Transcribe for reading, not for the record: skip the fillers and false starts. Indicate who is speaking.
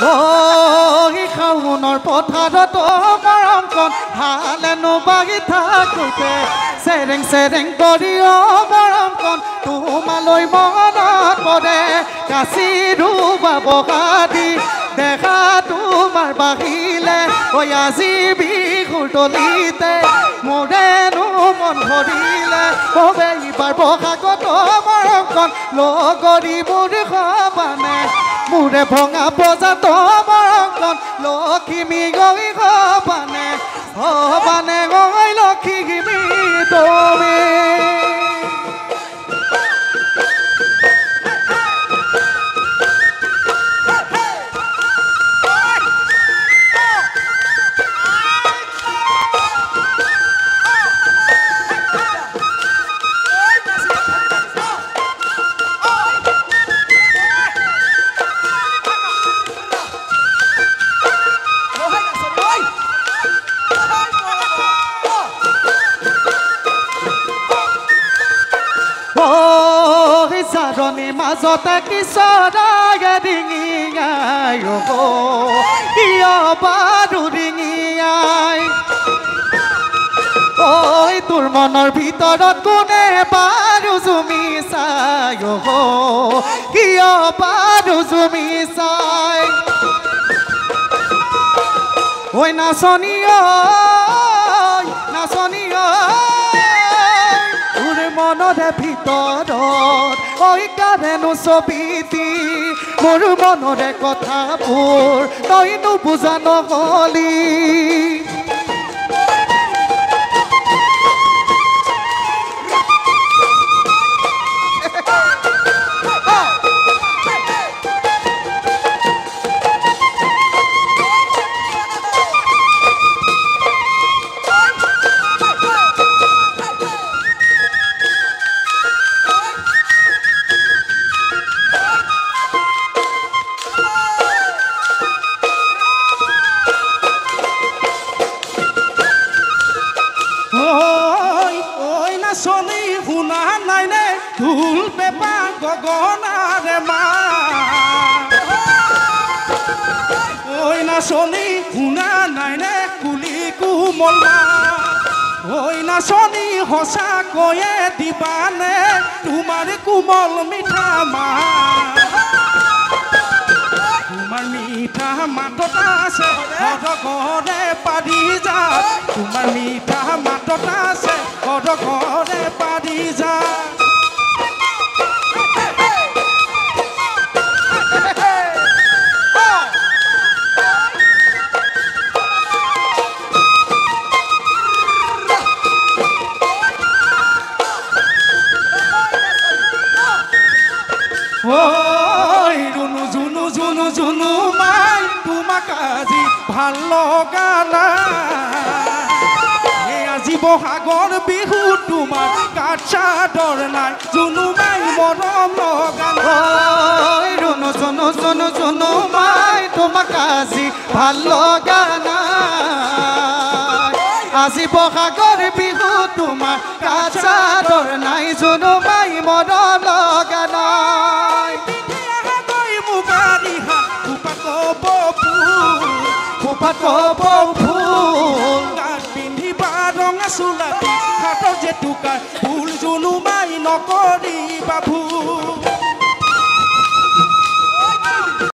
Speaker 1: ঐ শাওনৰ পথাৰত মৰমকণ হালেনো বাগি থাকোঁতে চেৰেং চেৰেং কৰি মৰমকণ তোমালৈ মনত পৰে কাচি ৰুবা বগাদি দেখা তোমাৰ বাহিলে ঐ আজি বিহুৰ তলিতে মোৰেনো মন ভৰিলে কবে এইবাৰ বহাগত মৰমকণ লগৰী মোৰ সবানে মোৰে ভঙা বজাত মৰমকণ লখিমী গৈ সবানে সবানে গৈ লখিমী তুমি চাৰণীৰ মাজতে কিশোৰায়ে ডিঙিয়াই কিয় বাৰু ডিঙিয়াই ঐ তোৰ মনৰ ভিতৰত কোনে বাৰু জুমি চাই কিয় বাৰু জুমি চাই ঐ নাচনী নাচনী মনৰে ভিতৰত ঐ কাৰেনো ছবিটি মোৰ মনৰে কথাবোৰ তই নুবুজা নহলি
Speaker 2: নাচনী শুনা নাইনে ঢোল পেপা গগনাৰে মা ঐ নাচনী শুনা নাইনে কুলি কোমল মা ঐ নাচনী সঁচাকৈয়ে দিবানে তোমাৰ কোমল মিঠা মা তোমাৰ মিঠা মাতত আছে ঘৰে পাৰি যা তোমাৰ মিঠা মাতত আছে ঘৰে পাৰি যা ৰুনু জুনু জুনু জুনু মাই তোমাক আজি ভাল লগা নাই আজি বহাগৰ বিহু তোমাৰ কাঠ চাদৰ নাই জুনু মাই মৰম লগা নাই
Speaker 1: ৰুনু জুনু জুনু জুনু মাই তোমাক আজি ভাল লগা নাই আজি বহাগৰ বিহু তোমাৰ কাঠ চাদৰ নাই জুনু মাই মৰম লগা নাই খোপাত কব ফুল গাত পিন্ধিবা ৰঙা চোলাটি হাতত জেতুকাৰ ফুল জুনু মাই নকৰিবা ভুল